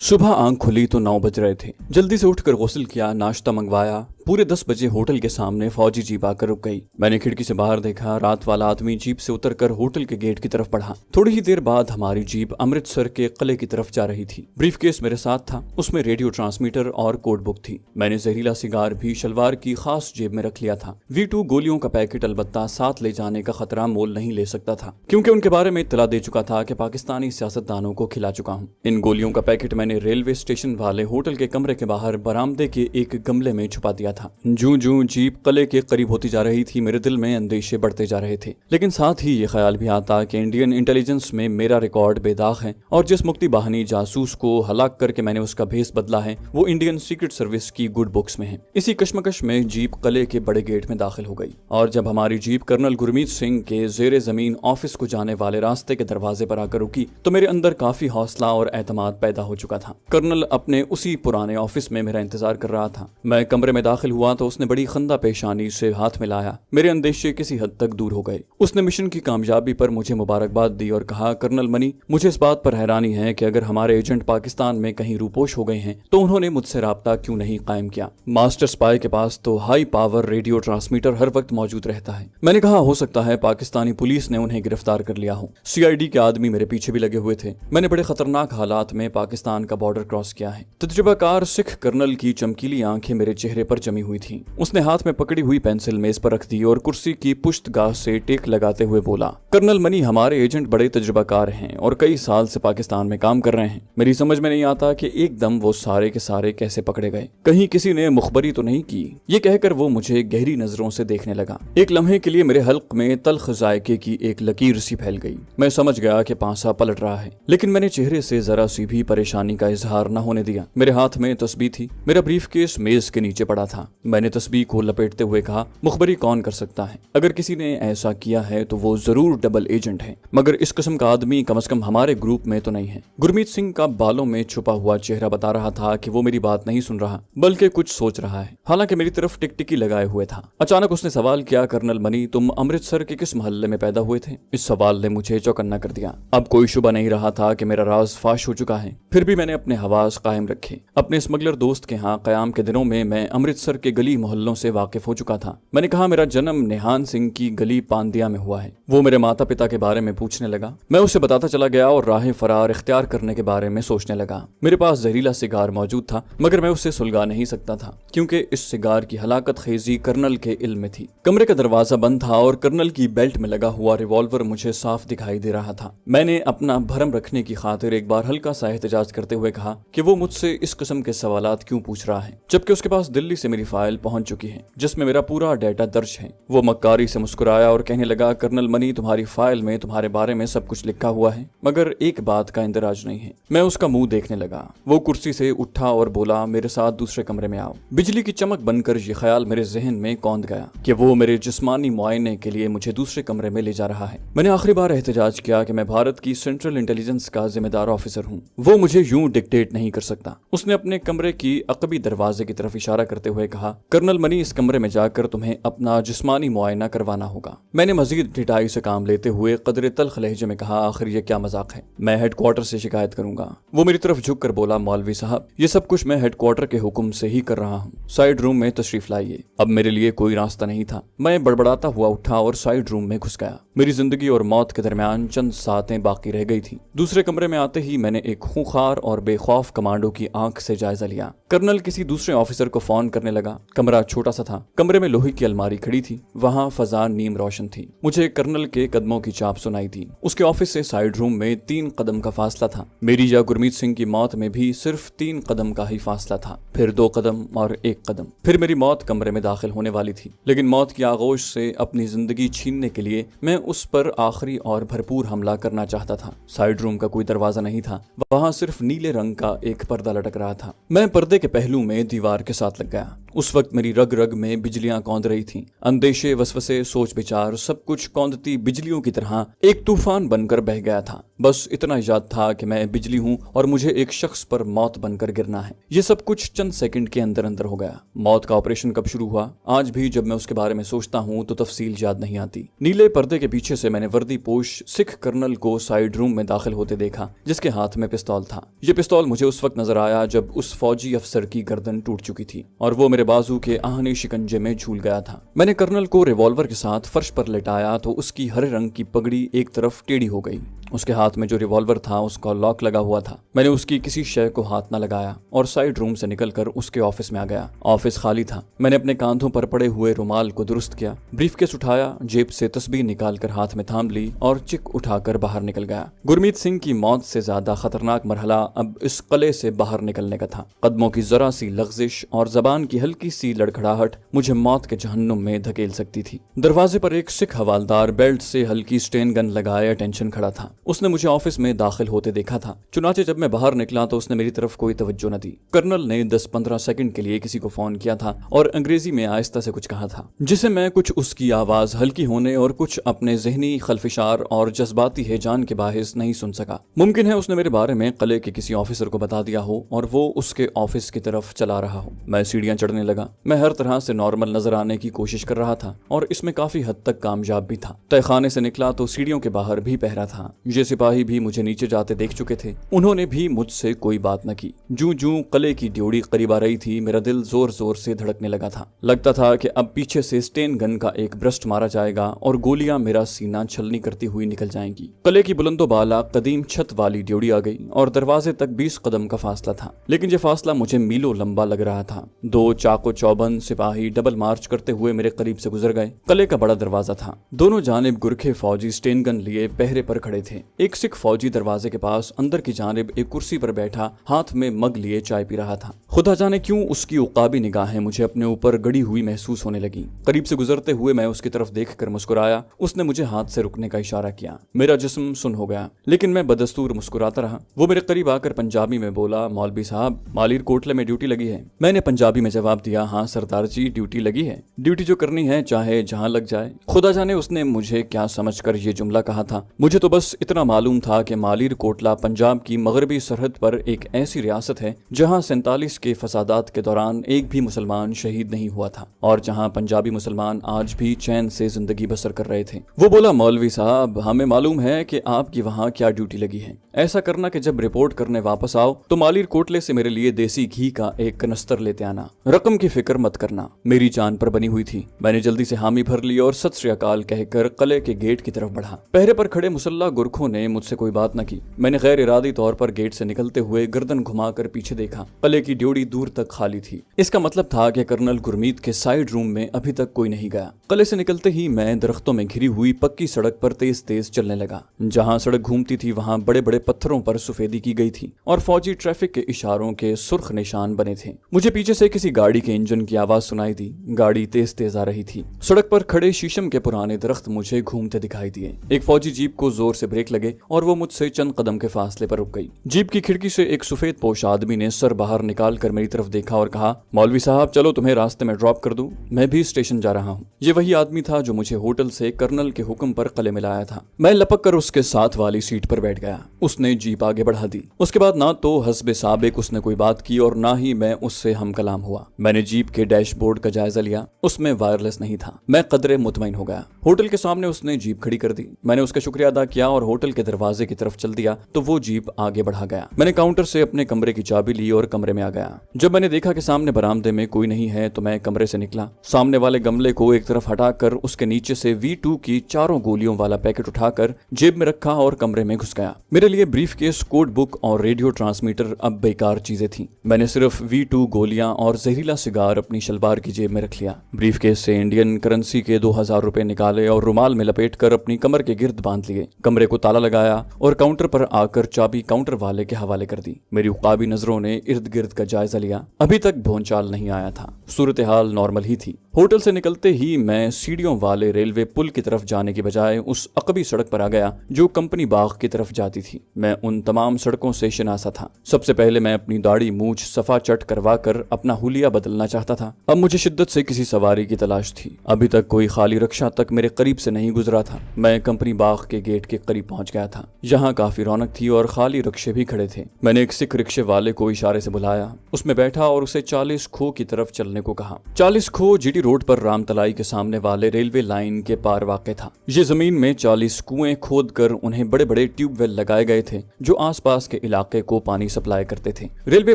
सुबह आंख खुली तो 9 बज रहे थे। जल्दी से उठकर गुस्ल किया, नाश्ता मंगवाया। पूरे 10 बजे होटल के सामने फौजी जीप आकर रुक गई। मैंने खिड़की से बाहर देखा। रात वाला आदमी जीप से उतरकर होटल के गेट की तरफ बढ़ा। थोड़ी ही देर बाद हमारी जीप अमृतसर के किले की तरफ जा रही थी। ब्रीफकेस मेरे साथ था, उसमें रेडियो ट्रांसमीटर और कोड बुक थी। मैंने जहरीला सिगार भी शलवार की खास जेब में रख लिया था। V2 गोलियों का पैकेट अलबत्ता साथ ले जाने का खतरा मोल नहीं ले सकता था, क्योंकि उनके बारे में इत्तला दे चुका था कि पाकिस्तानी सियासतदानों को खिला चुका हूँ। इन गोलियों का पैकेट मैंने रेलवे स्टेशन वाले होटल के कमरे के बाहर बरामदे के एक गमले में छुपा दिया था। जूं जीप किले के करीब होती जा रही थी, मेरे दिल में अंदेशे बढ़ते जा रहे थे। लेकिन साथ ही ये ख्याल भी आता कि इंडियन इंटेलिजेंस में मेरा रिकॉर्ड बेदाग है और जिस मुक्ति बाहनी जासूस को हलाक करके मैंने उसका भेस बदला है वो इंडियन सीक्रेट सर्विस की गुड बुक्स में है। इसी कश्मकश में जीप किले के बड़े गेट में दाखिल हो गई और जब हमारी जीप कर्नल गुरमीत सिंह के जेरे जमीन ऑफिस को जाने वाले रास्ते के दरवाजे पर आकर रुकी तो मेरे अंदर काफी हौसला और एतमाद पैदा हो चुका था। कर्नल अपने उसी पुराने ऑफिस में मेरा इंतजार कर रहा था। मैं कमरे में दाखिल हुआ तो उसने बड़ी खंदा पेशानी से हाथ मिलाया। मेरे अंदेशे किसी हद तक दूर हो गए। उसने मिशन की कामयाबी पर मुझे मुबारकबाद दी और कहा, कर्नल मनी, मुझे इस बात पर हैरानी है कि अगर हमारे एजेंट पाकिस्तान में कहीं रूपोश हो गए हैं तो उन्होंने मुझसे राब्ता क्यों नहीं कायम किया। मास्टर स्पाई के पास तो हाई पावर रेडियो ट्रांसमीटर हर वक्त मौजूद रहता है। मैंने कहा, हो सकता है पाकिस्तानी पुलिस ने उन्हें गिरफ्तार कर लिया हो। CID के आदमी मेरे पीछे भी लगे हुए थे। मैंने बड़े खतरनाक हालात में पाकिस्तान का बॉर्डर क्रॉस किया है। तजुर्बाकार सिख कर्नल की चमकीली आंखें मेरे चेहरे पर जमी हुई थी। उसने हाथ में पकड़ी हुई पेंसिल मेज पर रख दी और कुर्सी की पुश्तगाह से टेक लगाते हुए बोला, कर्नल मनी, हमारे एजेंट बड़े तजुर्बाकार हैं और कई साल से पाकिस्तान में काम कर रहे हैं। मेरी समझ में नहीं आता कि एकदम वो सारे के सारे कैसे पकड़े गए। कहीं किसी ने मुखबरी तो नहीं की। ये कहकर वो मुझे गहरी नजरों से देखने लगा। एक लम्हे के लिए मेरे हल्क में तल्ख जायके की एक लकीर सी फैल गई। मैं समझ गया कि पांसा पलट रहा है, लेकिन मैंने चेहरे से जरा सी भी परेशानी का इजहार न होने दिया। मेरे हाथ में तस्बीह थी। मेरा ब्रीफकेस मेज के नीचे पड़ा था। मैंने तस्बीह को लपेटते हुए कहा, मुखबरी कौन कर सकता है? अगर किसी ने ऐसा किया है तो वो जरूर डबल एजेंट है, मगर इस किस्म का आदमी कम से कम हमारे ग्रुप में तो नहीं है। गुरमीत सिंह का बालों में छुपा हुआ चेहरा बता रहा था कि वो मेरी बात नहीं सुन रहा, बल्कि कुछ सोच रहा है। हालांकि मेरी तरफ टिकटिकी लगाए हुए था। अचानक उसने सवाल किया, कर्नल मनी, तुम अमृतसर के किस मोहल्ले में पैदा हुए थे? इस सवाल ने मुझे चौकन्ना कर दिया। अब कोई शुबा नहीं रहा था कि मेरा राज फाश हो चुका है। फिर भी मैंने अपने हवास कायम रखे। अपने स्मगलर दोस्त के यहाँ कयाम के दिनों में मैं अमृतसर के गली मोहल्लों से वाकिफ हो चुका था। मैंने कहा, मेरा जन्म निहान सिंह की गली पांदिया में हुआ है। वो मेरे माता पिता के बारे में पूछने लगा। मैं उसे बताता चला गया और राह फरार इख्तियार करने के बारे में सोचने लगा। मेरे पास जहरीला सिगार मौजूद था, मगर मैं उसे सुलगा नहीं सकता था, क्योंकि इस सिगार की हलाकत खेजी कर्नल के इल्म में थी। कमरे का दरवाजा बंद था और कर्नल की बेल्ट में लगा हुआ रिवॉल्वर मुझे साफ दिखाई दे रहा था। मैंने अपना भरम रखने की खातिर एक बार हल्का सा एहतजाज करते हुए कहा कि वो मुझसे इस किस्म के सवालात क्यों पूछ रहा है, जबकि उसके पास दिल्ली से मेरी फाइल पहुंच चुकी है जिसमें मेरा पूरा डेटा दर्ज है। वो मक्कारी से मुस्कुराया और कहने लगा, कर्नल मनी, तुम्हारी फाइल में तुम्हारे बारे में सब कुछ लिखा हुआ है, मगर एक बात का इंदराज नहीं है। मैं उसका मुंह देखने लगा। वो कुर्सी से उठा और बोला, मेरे साथ दूसरे कमरे में आओ। बिजली की चमक बनकर ये ख्याल मेरे जहन में कौंध गया कि वो मेरे जिस्मानी मुआयने के लिए मुझे दूसरे कमरे में ले जा रहा है। मैंने आखिरी बार एहतजाज किया कि मैं भारत की सेंट्रल इंटेलिजेंस का जिम्मेदार ऑफिसर हूँ। वो मुझे यूं डिक्टेट नहीं कर सकता। उसने अपने कमरे की अकबी दरवाजे की तरफ इशारा करते हुए कहा, कर्नल मनी, इस कमरे में जाकर तुम्हें अपना जिस्मानी मुआयना करवाना होगा। मैंने मजीद ढिठाई से काम लेते हुए कदरे तल्ख लहजे में कहा, आखिर ये क्या मजाक है? मैं हेडक्वार्टर से शिकायत करूंगा। वो मेरी तरफ झुक कर बोला, मौलवी साहब, ये सब कुछ मैं हेडक्वार्टर के हुक्म से ही कर रहा हूँ। साइड रूम में तशरीफ लाइए। अब मेरे लिए कोई रास्ता नहीं था। मैं बड़बड़ाता हुआ उठा और साइड रूम में घुस गया। मेरी जिंदगी और मौत के दरमियान चंद सातें बाकी रह गई थी। दूसरे कमरे में आते ही मैंने एक खूंखार और बेखौफ कमांडो की आंख से जायजा लिया। कर्नल किसी दूसरे ऑफिसर को फोन करने लगा। कमरा छोटा सा था। कमरे में लोहे की अलमारी खड़ी थी। वहाँ फजा नीम रोशन थी। मुझे कर्नल के कदमों की चाप सुनाई दी। उसके ऑफिस से साइड रूम में 3 कदम का फासला था। मेरी या गुरमीत सिंह की मौत में भी सिर्फ 3 कदम का ही फासला था। फिर 2 कदम और 1 कदम। फिर मेरी मौत कमरे में दाखिल होने वाली थी। लेकिन मौत की आगोश से अपनी जिंदगी छीनने के लिए मैं उस पर आखिरी और भरपूर हमला करना चाहता था। साइड रूम का कोई दरवाजा नहीं था। वहाँ सिर्फ नीले रंग का एक पर्दा लटक रहा था। मैं पर्दे के पहलू में दीवार के साथ लग गया। उस वक्त मेरी रग रग में बिजलियां कौंध रही थीं। अंदेशे, वसवसे, सोच विचार सब कुछ कौंधती बिजलियों की तरह एक तूफान बनकर बह गया था। बस इतना याद था कि मैं बिजली हूँ और मुझे एक शख्स पर मौत बनकर गिरना है। ये सब कुछ चंद सेकंड के अंदर अंदर हो गया। मौत का ऑपरेशन कब शुरू हुआ, आज भी जब मैं उसके बारे में सोचता हूँ तो तफसील याद नहीं आती। नीले पर्दे के पीछे से मैंने वर्दी पोश सिख कर्नल को साइड रूम में दाखिल होते देखा, जिसके हाथ में पिस्तौल था। ये पिस्तौल मुझे उस वक्त नजर आया जब उस फौजी अफसर की गर्दन टूट चुकी थी और वो मेरे बाजू के आहने शिकंजे में झूल गया था। मैंने कर्नल को रिवॉल्वर के साथ फर्श पर लेटाया तो उसकी हरे रंग की पगड़ी एक तरफ टेढ़ी हो गई। उसके हाथ में जो रिवॉल्वर था उसका लॉक लगा हुआ था। मैंने उसकी किसी शय को हाथ न लगाया और साइड रूम से निकलकर उसके ऑफिस में आ गया। ऑफिस खाली था। मैंने अपने कांधों पर पड़े हुए रुमाल को दुरुस्त किया, ब्रीफकेस उठाया, जेब से तस्बीर निकालकर हाथ में थाम ली और चिक उठाकर बाहर निकल गया। गुरमीत सिंह की मौत से ज्यादा खतरनाक मरहला अब इस किले से बाहर निकलने का था। कदमों की जरा सी लग्जिश और जबान की हल्की सी लड़खड़ाहट मुझे मौत के जहन्नुम में धकेल सकती थी। दरवाजे पर एक सिख हवालदार बेल्ट से हल्की स्टेन गन लगाए अटेंशन खड़ा था। उसने मुझे ऑफिस में दाखिल होते देखा था। चुनाचे जब मैं बाहर निकला तो उसने मेरी तरफ कोई तवज्जो न दी। कर्नल ने 10-15 सेकंड के लिए किसी को फोन किया था और अंग्रेजी में आहिस्ता से कुछ कहा था, जिसे मैं कुछ उसकी आवाज हल्की होने और कुछ अपने जहनी खलफिशार और जज्बाती हैजान के बाहिस नहीं सुन सका। मुमकिन है उसने मेरे बारे में किले के किसी ऑफिसर को बता दिया हो और वो उसके ऑफिस की तरफ चला रहा हो। मैं सीढ़ियां चढ़ने लगा। मैं हर तरह से नॉर्मल नजर आने की कोशिश कर रहा था और इसमें काफी हद तक कामयाब भी था। तहखाने से निकला तो सीढ़ियों के बाहर भी पहरा था। ये सिपाही भी मुझे नीचे जाते देख चुके थे। उन्होंने भी मुझसे कोई बात न की। जूं जूं किले की ड्योढ़ी करीब आ रही थी, मेरा दिल जोर जोर से धड़कने लगा था। लगता था कि अब पीछे से स्टेन गन का एक ब्रस्ट मारा जाएगा और गोलियां मेरा सीना छलनी करती हुई निकल जाएंगी। किले की बुलंदो बाला कदीम छत वाली ड्योढ़ी आ गई और दरवाजे तक 20 कदम का फासला था, लेकिन ये फासला मुझे मीलों लंबा लग रहा था। 2 चाको चौबंद सिपाही डबल मार्च करते हुए मेरे करीब से गुजर गए। किले का बड़ा दरवाजा था। दोनों जानिब गुरखे फौजी स्टेन गन लिए पहरे पर खड़े थे। एक सिख फौजी दरवाजे के पास अंदर की जानिब एक कुर्सी पर बैठा हाथ में मग लिए चाय पी रहा था। खुदा जाने क्यों उसकी उकाबी निगाहें मुझे अपने ऊपर गड़ी हुई महसूस होने लगी। करीब से गुजरते हुए मैं उसकी तरफ देखकर मुस्कुराया। उसने मुझे हाथ से रुकने का इशारा किया। मेरा जिस्म सुन हो गया, लेकिन मैं बदस्तूर मुस्कुराता रहा। वो मेरे करीब आकर पंजाबी में बोला, मौलवी साहब, मालिर कोटले में ड्यूटी लगी है। मैंने पंजाबी में जवाब दिया, हाँ सरदार जी, ड्यूटी लगी है। ड्यूटी जो करनी है चाहे जहाँ लग जाए। खुदा जाने उसने मुझे क्या समझकर ये जुमला कहा था। मुझे तो बस इतना मालूम था कि मालिर कोटला पंजाब की मगरबी सरहद पर एक ऐसी रियासत है जहां 47 के फसादात के दौरान एक भी मुसलमान शहीद नहीं हुआ था और जहां पंजाबी मुसलमान आज भी चैन से जिंदगी बसर कर रहे थे। वो बोला, मौलवी साहब, हमें मालूम है कि आपकी वहां क्या ड्यूटी लगी है। ऐसा करना कि जब रिपोर्ट करने वापस आओ तो मालिर कोटले से मेरे लिए देसी घी का एक कनस्तर लेते आना। रकम की फिक्र मत करना। मेरी जान पर बनी हुई थी। मैंने जल्दी से हामी भर ली और सत श्री अकाल कहकर किले के गेट की तरफ बढ़ा। पहरे पर खड़े मुसल्ला गुरखों ने मुझसे कोई बात न की। मैंने गैर इरादी तौर पर गेट से निकलते हुए गर्दन घुमाकर पीछे देखा। किले की ड्योढ़ी दूर तक खाली थी। इसका मतलब था कि कर्नल गुरमीत के साइड रूम में अभी तक कोई नहीं गया। किले से निकलते ही मैं दरख्तों में घिरी हुई पक्की सड़क पर तेज तेज चलने लगा। जहां सड़क घूमती थी वहां बड़े बड़े पत्थरों पर सफेदी की गई थी और फौजी ट्रैफिक के इशारों के सुर्ख निशान बने थे। मुझे पीछे से किसी गाड़ी के इंजन की आवाज सुनाई दी। गाड़ी तेज तेज आ रही थी। सड़क पर खड़े शीशम के पुराने दरख्त मुझे घूमते दिखाई दिए। एक फौजी जीप को जोर से ब्रेक लगे और वो मुझसे चंद कदम के फासले पर रुक गई। जीप की खिड़की से एक सफेद पोश आदमी ने सर बाहर निकाल कर मेरी तरफ देखा और कहा, मौलवी साहब, चलो तुम्हें रास्ते में ड्रॉप कर दूं, मैं भी स्टेशन जा रहा हूं। ये वही आदमी था जो मुझे होटल से कर्नल के हुक्म पर किले में लाया था। मैं लपक कर उसके साथ वाली सीट पर बैठ गया। उसने जीप आगे बढ़ा दी। उसके बाद ना तो हस्बे साबिक उसने कोई बात की और ना ही मैं उससे हम कलाम हुआ। मैंने जीप के डैशबोर्ड का जायजा लिया। उसमें वायरलेस नहीं था। मैं कदरे मुतमईन हो गया। होटल के सामने उसने जीप खड़ी कर दी। मैंने उसका शुक्रिया अदा किया और होटल के दरवाजे की तरफ चल दिया तो वो जीप आगे बढ़ा गया। मैंने काउंटर से अपने कमरे की चाबी ली और कमरे में आ गया। जब मैंने देखा कि सामने बरामदे में कोई नहीं है तो मैं कमरे से निकला। सामने वाले गमले को एक तरफ हटाकर उसके नीचे से V2 की 4 गोलियों वाला पैकेट उठाकर जेब में रखा और कमरे में घुस गया। मेरे लिए ब्रीफकेस, कोड बुक और रेडियो ट्रांसमीटर अब बेकार चीजें थी। मैंने सिर्फ V2 गोलियां और जहरीला सिगार अपनी शलवार की जेब में रख लिया। ब्रीफकेस से इंडियन करेंसी के 2000 रुपए निकाले और रुमाल में लपेटकर अपनी कमर के गिर्द बांध लिए। कमरे को ताला लगाया और काउंटर पर आकर चाबी काउंटर वाले के हवाले कर दी। मेरी उकाबी नजरों ने इर्द गिर्द का जायजा लिया। अभी तक भोंचाल नहीं आया था। सूरत हाल नॉर्मल ही थी। होटल से निकलते ही मैं सीढ़ियों वाले रेलवे पुल की तरफ जाने की बजाय उस अकबी सड़क पर आ गया जो कंपनी बाग की तरफ जाती थी। मैं उन तमाम सड़कों से शनासा था। सबसे पहले मैं अपनी दाढ़ी मूछ सफा चट करवा कर अपना हुलिया बदलना चाहता था। अब मुझे शिद्दत से किसी सवारी की तलाश थी। अभी तक कोई खाली रिक्शा तक मेरे करीब से नहीं गुजरा था। मैं कंपनी बाग के गेट के करीब पहुंच गया आया था। यहाँ काफी रौनक थी और खाली रिक्शे भी खड़े थे। मैंने एक सिख रिक्शे वाले को इशारे से बुलाया, उसमें बैठा और उसे 40 खो की तरफ चलने को कहा। 40 खो जीटी रोड पर रामतलाई के सामने वाले रेलवे लाइन के पार वाक़ था। ये जमीन में 40 कुएं खोद कर उन्हें बड़े बड़े ट्यूबवेल लगाए गए थे जो आसपास के इलाके को पानी सप्लाई करते थे। रेलवे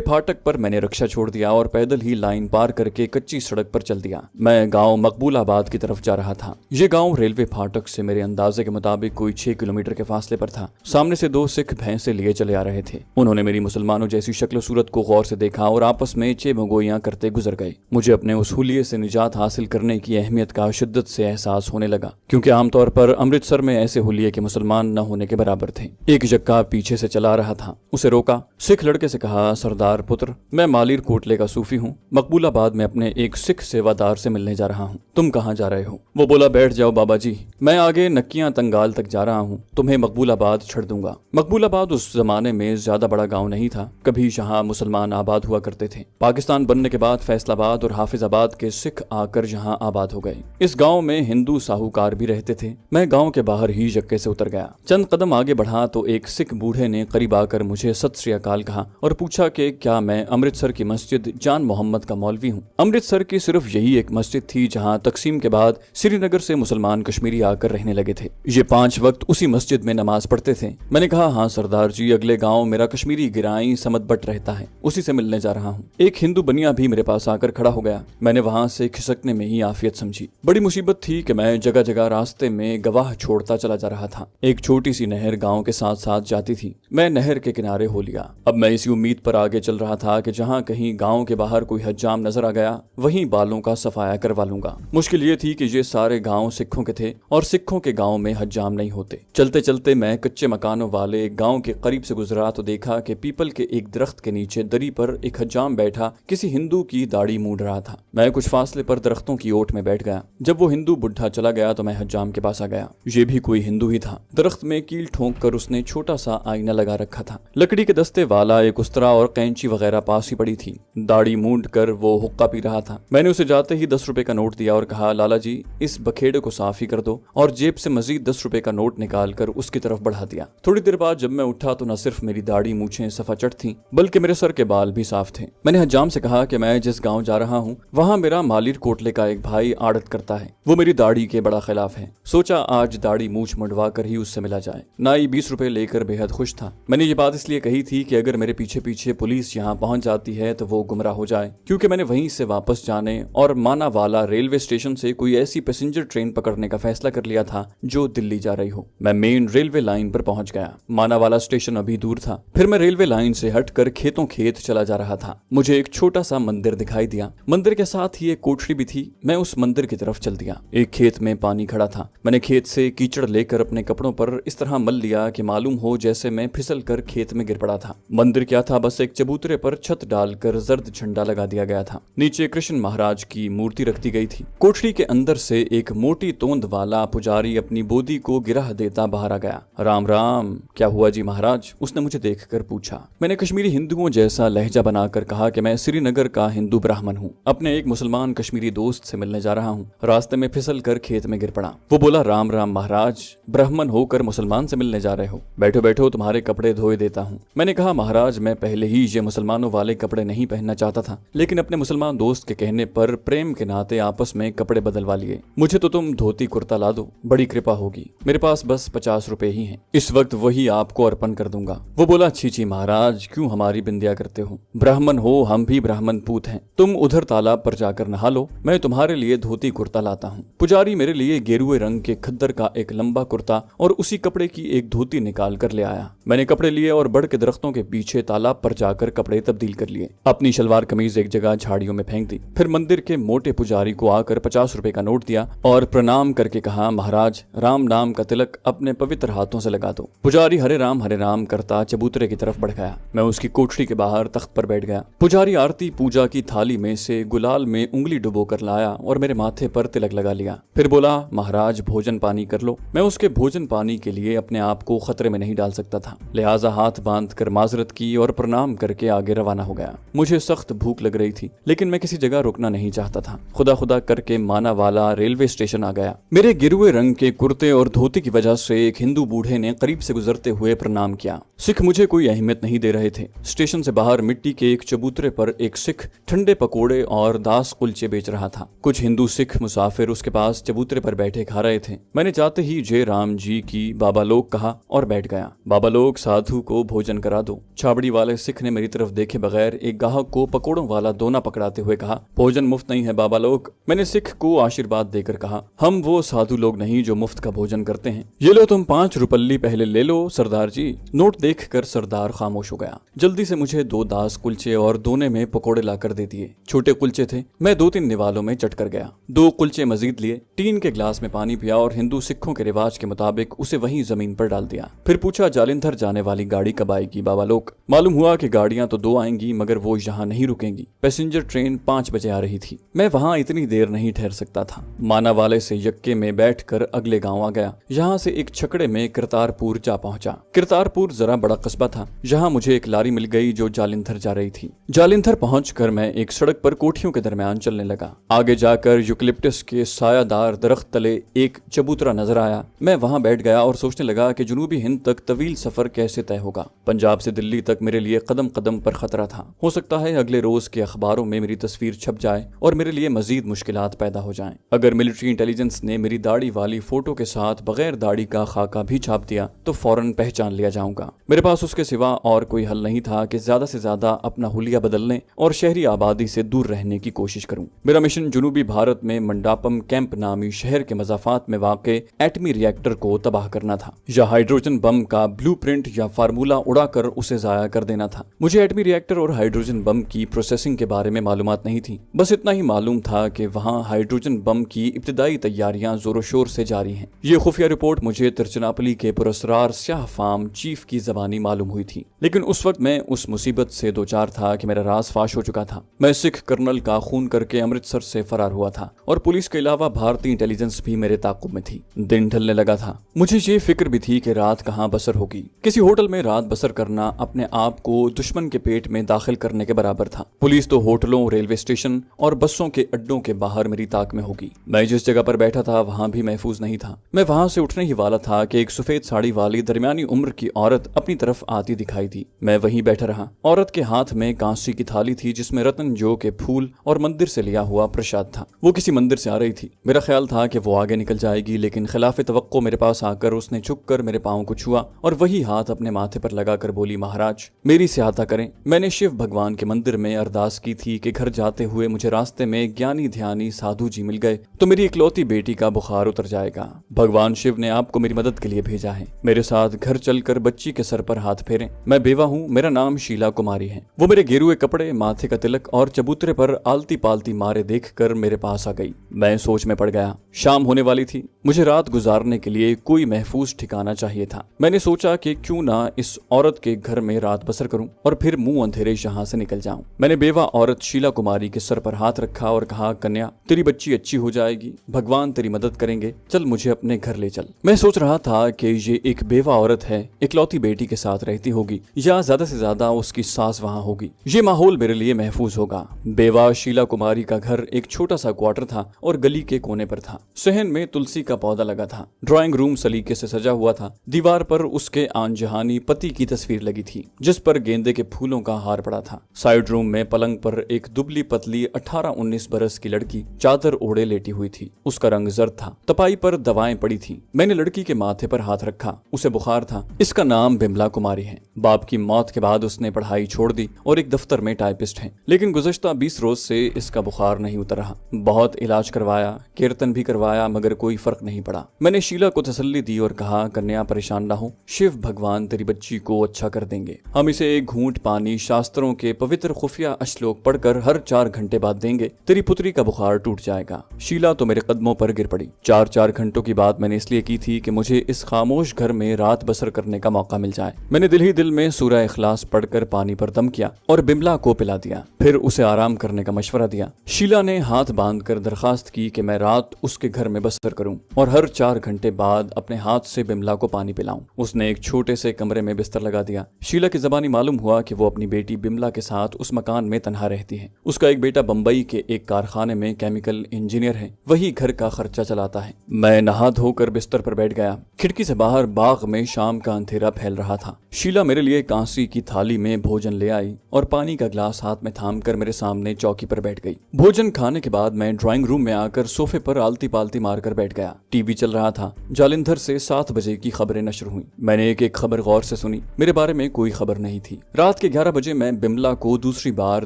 फाटक पर मैंने रिक्शा छोड़ दिया और पैदल ही लाइन पार करके कच्ची सड़क पर चल दिया। मैं गांव मकबूलाबाद की तरफ जा रहा था। ये गांव रेलवे फाटक से मेरे अंदाजे के मुताबिक कोई 6 किलोमीटर के फासले पर था। सामने से 2 सिख भैंसे लिए चले आ रहे थे। उन्होंने मेरी मुसलमानों जैसी शक्ल सूरत को गौर से देखा और आपस में चेमगोइयां करते गुजर गए। मुझे अपने उस हुलिये से निजात हासिल करने की अहमियत का शिद्दत से एहसास होने लगा, क्योंकि आमतौर पर अमृतसर में ऐसे हुलिये के मुसलमान न होने के बराबर थे। एक जक्का पीछे से चला रहा था, उसे रोका। सिख लड़के से कहा, सरदार पुत्र, मैं मालिर कोटले का सूफी हूँ, मकबूलाबाद में अपने एक सिख सेवादार से मिलने जा रहा हूँ। तुम कहाँ जा रहे हो? वो बोला, बैठ जाओ बाबा जी, मैं आगे नक्कियां तंगाल तक जा रहा हूँ, तुम्हें मकबूलाबाद छोड़ दूंगा। मकबूलाबाद उस जमाने में ज्यादा बड़ा गांव नहीं था, कभी यहाँ मुसलमान आबाद हुआ करते थे। पाकिस्तान बनने के बाद फैसलाबाद और हाफिजाबाद के सिख आकर यहाँ आबाद हो गए। इस गांव में हिंदू साहूकार भी रहते थे। मैं गांव के बाहर ही जक्के से उतर गया। चंद कदम आगे बढ़ा तो एक सिख बूढ़े ने करीब आकर मुझे सत श्री अकाल कहा और पूछा कि क्या मैं अमृतसर की मस्जिद जान मोहम्मद का मौलवी हूँ। अमृतसर की सिर्फ यही एक मस्जिद थी जहाँ तकसीम के बाद श्रीनगर से मुसलमान कश्मीरी आकर रहने लगे थे। ये 5 वक्त उसी मस्जिद में नमाज पढ़ते थे। मैंने कहा, हाँ सरदार जी, अगले गांव मेरा कश्मीरी गिराई समत बट रहता है, उसी से मिलने जा रहा हूँ। एक हिंदू बनिया भी मेरे पास आकर खड़ा हो गया। मैंने वहां से खिसकने में ही आफियत समझी। बड़ी मुसीबत थी कि मैं जगह जगह रास्ते में गवाह छोड़ता चला जा रहा था। एक छोटी सी नहर गांव के साथ साथ जाती थी। मैं नहर के किनारे हो लिया। अब मैं इसी उम्मीद पर आगे चल रहा था कि जहां कहीं गांव के बाहर कोई हज्जाम नजर आ गया, वहीं बालों का सफाया करवा लूंगा। मुश्किल ये थी कि ये सारे गांव सिखों के थे और सिखों के गांव में हज्जाम नहीं होते। चलते चलते मैं कच्चे मकानों वाले एक गांव के करीब से गुजरा तो देखा कि पीपल के एक दरख्त के नीचे दरी पर एक हज्जाम बैठा किसी हिंदू की दाढ़ी मूंढ रहा था। मैं कुछ फासले पर दरख्तों की ओट में बैठ गया। जब वो हिंदू बुढ़ा चला गया तो मैं हज्जाम के पास आ गया। ये भी कोई हिंदू ही था। दरख्त में कील ठोंक कर उसने छोटा सा आईना लगा रखा था। लकड़ी के दस्ते वाला एक उस्तरा और कैंची वगैरह पास ही पड़ी थी। दाढ़ी मूंढ कर वो हुक्का पी रहा था। मैंने उसे जाते ही 10 रुपए का नोट दिया और कहा, लाला जी, इस बखेड़े को साफ ही कर दो, और जेब से मजीद 10 रुपए का नोट निकाल कर उसकी तरफ बढ़ा दिया। थोड़ी देर बाद जब मैं उठा तो न सिर्फ मेरी दाढ़ी मूछें सफाचट थी, बल्कि मेरे सर के बाल भी साफ थे। मैंने हज्जाम से कहा कि मैं जिस गांव जा रहा हूँ वहाँ मेरा मालिर कोटले का एक भाई आड़त करता है। वो मेरी दाढ़ी के बड़ा खिलाफ है। सोचा आज दाढ़ी मूछ मुंडवा कर ही उससे मिला जाए। नाई 20 रुपए लेकर बेहद खुश था। मैंने ये बात इसलिए कही थी कि अगर मेरे पीछे पीछे पुलिस यहाँ पहुंच जाती है तो वो गुमराह हो जाए, क्योंकि मैंने वहीं से वापस जाने और मानावाला रेलवे स्टेशन से कोई ऐसी पैसेंजर ट्रेन पकड़ने का फैसला कर लिया था जो दिल्ली जा रही हो। मैं मेन रेलवे लाइन पर पहुंच गया। मानावाला स्टेशन अभी दूर था। फिर मैं रेलवे लाइन से हटकर खेतों खेत चला जा रहा था। मुझे एक छोटा सा मंदिर दिखाई दिया। मंदिर के साथ ही एक कोठरी भी थी। मैं उस मंदिर की तरफ चल दिया। एक खेत में पानी खड़ा था। मैंने खेत से कीचड़ लेकर अपने कपड़ों पर इस तरह मल लिया कि मालूम हो जैसे मैं फिसल कर खेत में गिर पड़ा था। मंदिर क्या था, बस एक चबूतरे पर छत डालकर जर्द झंडा लगा दिया गया था। नीचे कृष्ण महाराज की मूर्ति रख दी गई थी। कोठरी के अंदर से एक मोटी तोंद वाला पुजारी अपनी बोदी को गिरह देता बाहर आ गया। राम राम। क्या हुआ जी महाराज? उसने मुझे देखकर पूछा। मैंने कश्मीरी हिंदुओं जैसा लहजा बनाकर कहा कि मैं श्रीनगर का हिंदू ब्राह्मण हूँ, अपने एक मुसलमान कश्मीरी दोस्त से मिलने जा रहा हूँ। रास्ते में फिसल कर खेत में गिर पड़ा। वो बोला, राम राम महाराज, ब्राह्मण होकर मुसलमान से मिलने जा रहे हो? बैठो बैठो, तुम्हारे कपड़े धोए देता हूँ। मैंने कहा, महाराज मैं पहले ही ये मुसलमानों वाले कपड़े नहीं पहनना चाहता था, लेकिन अपने मुसलमान दोस्त के कहने पर प्रेम के नाते आपस में कपड़े बदलवा लिए। मुझे तो तुम धोती कुर्ता ला दो, बड़ी कृपा होगी। मेरे पास बस 50 रुपए ही हैं, इस वक्त वही आपको अर्पण कर दूंगा। वो बोला, छी महाराज, क्यों हमारी बिंदिया करते हो? ब्राह्मण हो, हम भी ब्राह्मण पूत हैं। तुम उधर तालाब पर जाकर नहा लो, मैं तुम्हारे लिए धोती कुर्ता लाता हूँ। पुजारी मेरे लिए गेरुए रंग के खद्दर का एक लंबा कुर्ता और उसी कपड़े की एक धोती निकाल कर ले आया। मैंने कपड़े लिए और बड़ के दरख्तों के पीछे तालाब पर जाकर कपड़े तब्दील कर लिए। अपनी शलवार कमीज एक जगह झाड़ियों में फेंक दी। फिर मंदिर के मोटे पुजारी को आकर 50 रुपए का नोट दिया और प्रणाम करके कहा, महाराज राम नाम का तिलक अपने पवित्र हाथों से लगा दो। पुजारी हरे राम करता चबूतरे की तरफ बढ़ गया। मैं उसकी कोठरी के बाहर तख्त पर बैठ गया। पुजारी आरती पूजा की थाली में से गुलाल में उंगली डुबो कर लाया और मेरे माथे पर तिलक लगा लिया। फिर बोला, महाराज भोजन पानी कर लो। मैं उसके भोजन पानी के लिए अपने आप को खतरे में नहीं डाल सकता था, लिहाजा हाथ बांध कर माजरत की और प्रणाम करके आगे रवाना हो गया। मुझे सख्त भूख लग रही थी, लेकिन मैं किसी जगह रुकना नहीं चाहता था। खुदा खुदा करके मानावाला रेलवे स्टेशन आ गया। मेरे गिरुए रंग के कुर्ते और धोती की वजह से एक हिंदू बूढ़े ने करीब से गुजरते हुए प्रणाम किया। सिख मुझे कोई अहमियत नहीं दे रहे थे। स्टेशन से बाहर मिट्टी के एक चबूतरे पर एक सिख ठंडे पकोड़े और दास कुलचे बेच रहा था। कुछ हिंदू सिख मुसाफिर उसके पास चबूतरे पर बैठे खा रहे थे। मैंने जाते ही जय राम जी की बाबा लोग कहा और बैठ गया। बाबा लोग, साधु को भोजन करा दो। छाबड़ी वाले सिख ने मेरी तरफ देखे बगैर एक गाहक को पकोड़ों वाला दोना पकड़ाते हुए कहा, भोजन मुफ्त नहीं है बाबा लोग। मैंने सिख को आशीर्वाद देकर कहा, हम वो साधु लोग नहीं जो मुफ्त का भोजन करते हैं। ये लो तुम 5 रुपल्ली पहले ले लो सरदार जी। नोट देखकर सरदार खामोश हो गया। जल्दी से मुझे 2 दास कुलचे और दोने में पकोड़े लाकर दे दिए। छोटे कुलचे थे। मैं 2-3 निवालों में चट कर गया। 2 कुलचे मजीद लिए, टीन के ग्लास में पानी पिया और हिंदू सिखों के रिवाज के मुताबिक उसे वहीं जमीन पर डाल दिया। फिर पूछा, जालिंधर जाने वाली गाड़ी कब आएगी बाबा लोग? मालूम हुआ कि गाड़ियां तो 2 आएंगी मगर वो यहाँ नहीं रुकेंगी। पैसेंजर ट्रेन 5 बजे आ रही थी। मैं वहाँ इतनी देर नहीं ठहर सकता था। माना वाले से यक्के में बैठकर अगले गांव आ गया। यहाँ से एक छकड़े में करतारपुर जा पहुंचा। करतारपुर जरा बड़ा कस्बा था। यहाँ मुझे एक लारी मिल गई जो जालिंधर जा रही थी। जालिंधर पहुंचकर मैं एक सड़क पर कोठियों के दरमियान चलने लगा। आगे जाकर यूकलिप्टस के सायादार दरख्त तले एक चबूतरा नजर आया। मैं वहां बैठ गया और सोचने लगा कि जुनूबी हिंद तक तवील सफर कैसे तय होगा। पंजाब से दिल्ली तक मेरे लिए कदम कदम पर खतरा था। हो सकता है अगले रोज के अखबारों में मेरी तस्वीर छप जाए और मेरे लिए मजीद मुश्किलात पैदा हो जाएं। अगर मिलिट्री इंटेलिजेंस ने मेरी दाढ़ी वाली फोटो के साथ बगैर दाढ़ी का खाका भी छाप दिया तो फौरन पहचान लिया जाऊंगा। मेरे पास उसके सिवा और कोई हल नहीं था कि ज्यादा से ज्यादा अपना हुलिया बदलने और शहरी आबादी से दूर रहने की कोशिश करूं। मेरा मिशन जुनूबी भारत में मंडापम कैंप नामी शहर के मजाफात में वाक़े एटमी रिएक्टर को तबाह करना था, या हाइड्रोजन बम का ब्लूप्रिंट या फार्मूला उड़ाकर उसे जाया कर देना था। मुझे एटमी रिएक्टर और हाइड्रोजन बम की प्रोसेसिंग के बारे में मालूमात नहीं थी। बस इतना ही मालूम था कि वहाँ हाइड्रोजन बम की इब्तिदाई तैयारियां जोरों शोर से जारी हैं। ये खुफिया रिपोर्ट मुझे तिरचनापली के पुरस्कार स्याह फार्म चीफ की जबानी मालूम हुई थी। लेकिन उस वक्त मैं उस मुसीबत से दो चार था कि मेरा राज फाश हो चुका था। मैं सिख कर्नल का खून करके अमृतसर से फरार हुआ था और पुलिस के अलावा भारतीय इंटेलिजेंस भी मेरे ताकुब में थी। दिन ढलने लगा था। मुझे ये फिक्र भी थी कि रात कहाँ बसर होगी। किसी होटल में रात बसर करना अपने आप को दुश्मन के पेट में दाखिल करने के बराबर था। पुलिस तो होटलों, रेलवे स्टेशन और बसों के अड्डों के बाहर मेरी ताक में होगी। मैं जिस जगह पर बैठा था वहाँ भी महफूज नहीं था। मैं वहाँ से उठने ही वाला था कि एक सफेद साड़ी वाली दरमियानी उम्र की औरत अपनी तरफ आती दिखाई दी। मैं वहीं बैठा रहा। औरत के हाथ में कांसी की थाली थी जिसमें रतन जो के फूल और मंदिर से लिया हुआ प्रसाद था। वो किसी मंदिर से आ रही थी। मेरा ख्याल था कि वो आगे निकल जाएगी, लेकिन खिलाफ तवक्को मेरे पास आकर उसने झुककर मेरे पाँव को छुआ और वही हाथ अपने माथे पर लगाकर बोली, महाराज मेरी सहायता करें। मैंने शिव भगवान के मंदिर में अरदास की थी कि घर जाते हुए मुझे रास्ते में ज्ञानी ध्यानी साधु जी मिल गए तो मेरी इकलौती बेटी का बुखार उतर जाएगा। भगवान शिव ने आपको मेरी मदद के लिए भेजा है। मेरे साथ घर चलकर बच्ची के सर पर हाथ फेरें। मैं बेवा हूँ। मेरा नाम शीला कुमारी है। वो मेरे गेरुए कपड़े, माथे का तिलक और चबूतरे पर आलती पालती मारे देखकर मेरे पास आ गई। मैं सोच में पड़ गया। शाम होने वाली थी। मुझे रात गुजारने के लिए कोई महफूज ठिकाना चाहिए था। मैंने सोचा कि क्यों ना इस औरत के घर में रात बसर करूं और फिर मुंह अंधेरे यहाँ से निकल जाऊं। मैंने बेवा औरत शीला कुमारी के सर पर हाथ रखा और कहा, कन्या तेरी बच्ची अच्छी हो जाएगी, भगवान तेरी मदद करेंगे, चल मुझे अपने घर ले चल। मैं सोच रहा था कि ये एक बेवा औरत है, इकलौती बेटी के साथ रहती होगी या ज्यादा से ज्यादा उसकी सास वहाँ होगी। ये माहौल मेरे लिए महफूज होगा। बेवा शीला कुमारी का घर एक छोटा सा क्वार्टर था और गली के कोने पर था। सहन में तुलसी का पौधा लगा था। ड्राइंग रूम सलीके से सजा हुआ था। दीवार पर उसके आनजहानी पति की तस्वीर लगी थी जिस पर गेंदे के फूलों का हार पड़ा था। साइड रूम में पलंग पर एक दुबली पतली 18-19 बरस की लड़की चादर ओढ़े लेटी हुई थी। उसका रंग जर्द था। तपाई पर दवाएं पड़ी थी। मैंने लड़की के माथे पर हाथ रखा। उसे बुखार था। इसका नाम बिमला कुमारी है। बाप की मौत के बाद उसने पढ़ाई छोड़ दी और एक दफ्तर में टाइपिस्ट है, लेकिन गुज़श्ता 20 रोज से इसका बुखार नहीं उतर रहा। बहुत इलाज करवाया, कीर्तन भी करवाया, मगर कोई फर्क नहीं पड़ा। मैंने शीला को तसल्ली दी और कहा, कन्या परेशान ना हो, शिव भगवान तेरी बच्ची को अच्छा कर देंगे। हम इसे एक घूंट पानी शास्त्रों के पवित्र खुफिया श्लोक पढ़कर हर 4 घंटे बाद देंगे। तेरी पुत्री का बुखार टूट जाएगा। शीला तो मेरे कदमों पर गिर पड़ी। 4 घंटों की बात मैंने इसलिए की थी कि मुझे इस खामोश घर में रात बसर करने का मौका मिल जाए। मैंने दिल ही दिल में सूरह इखलास पढ़कर पानी पर दम किया और बिमला को पिला दिया। फिर उसे आराम करने का मशवरा दिया। शीला ने हाथ बांधकर दरखास्त की कि मैं रात उसके घर में बसर करूं। और हर 4 घंटे बाद अपने हाथ से बिमला को पानी पिलाऊं। उसने एक छोटे से कमरे में बिस्तर लगा दिया। शीला की ज़बानी मालूम हुआ कि वो अपनी बेटी बिमला के साथ उस मकान में तन्हा रहती है। उसका एक बेटा बंबई के एक कारखाने में केमिकल इंजीनियर है, वही घर का खर्चा चलाता है। मैं नहा धोकर बिस्तर पर बैठ गया। खिड़की से बाहर बाग में शाम का अंधेरा फैल रहा था। शीला मेरे लिए कांसी की थाली में भोजन ले आई और पानी का ग्लास हाथ में थामकर मेरे सामने चौकी पर बैठ गई। भोजन खाने के बाद मैं ड्राइंग रूम में आकर सोफे पर आलती पालती मारकर बैठ गया। टीवी चल रहा था। जालिंधर से 7 बजे की खबरें नशर हुई। मैंने एक एक खबर गौर से सुनी। मेरे बारे में कोई खबर नहीं थी। रात के 11 बजे मैं बिमला को दूसरी बार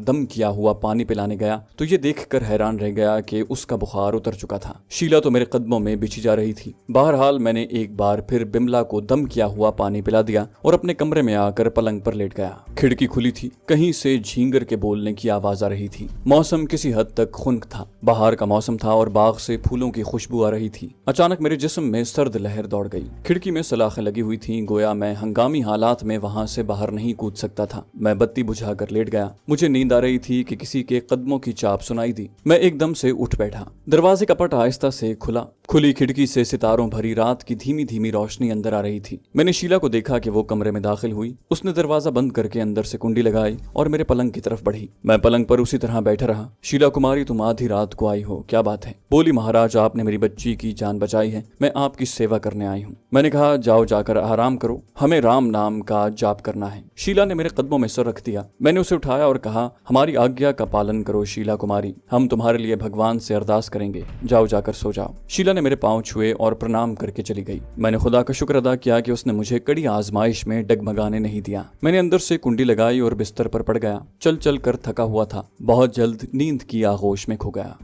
दम किया हुआ पानी पिलाने गया तो ये देखकर हैरान रह गया कि उसका बुखार उतर चुका था। शीला तो मेरे कदमों में बिछी जा रही थी। बहरहाल मैंने एक बार फिर बिमला को दम किया हुआ पानी पिला दिया और अपने कमरे में आकर पलंग पर लेट गया। खिड़की खुली थी। कहीं से झींगर के बोलने की आवाज आ रही थी। मौसम किसी हद तक खुनक था। बाहर का मौसम था और बाग से फूलों की खुशबू आ रही थी। अचानक मेरे जिस्म में सर्द लहर दौड़ गई। खिड़की में सलाखें लगी हुई थी, गोया मैं हंगामी हालात में वहां से बाहर नहीं कूद सकता था। मैं बत्ती बुझाकर लेट गया। मुझे नींद आ रही थी कि किसी के कदमों की चाप सुनाई दी। मैं एकदम से उठ बैठा। दरवाजे का पट आहिस्ता से खुला। खुली खिड़की से सितारों भरी रात की धीमी धीमी रोशनी अंदर आ रही थी। मैंने शीला को देखा कि वो कमरे में दाखिल हुई। उसने दरवाजा बंद करके अंदर से कुंडी लगाई और मेरे पलंग की तरफ बढ़ी। मैं पलंग पर उसी तरह बैठा रहा। शीला कुमारी, तुम आधी रात को आई हो, क्या बात है? बोली, महाराज, आपने मेरी बच्ची की जान बचाई है, मैं आपकी सेवा करने आई हूँ। मैंने कहा, जाओ जाकर आराम करो, हमें राम नाम का जाप करना है। शीला ने मेरे कदमों में सर रख दिया। मैंने उसे उठाया और कहा, हमारी आज्ञा का पालन करो शीला कुमारी, हम तुम्हारे लिए भगवान से अरदास करेंगे, जाओ जाकर सो जाओ। शीला ने मेरे पांव छुए और प्रणाम करके चली गई। मैंने खुदा का शुक्र अदा किया कि उसने मुझे कड़ी आजमाइश में डगमगाने नहीं दिया। मैंने अंदर से कुंडी लगाई और बिस्तर पर पड़ गया। चल चल कर थका हुआ था। बहुत जल्द नींद की आगोश में खो गया।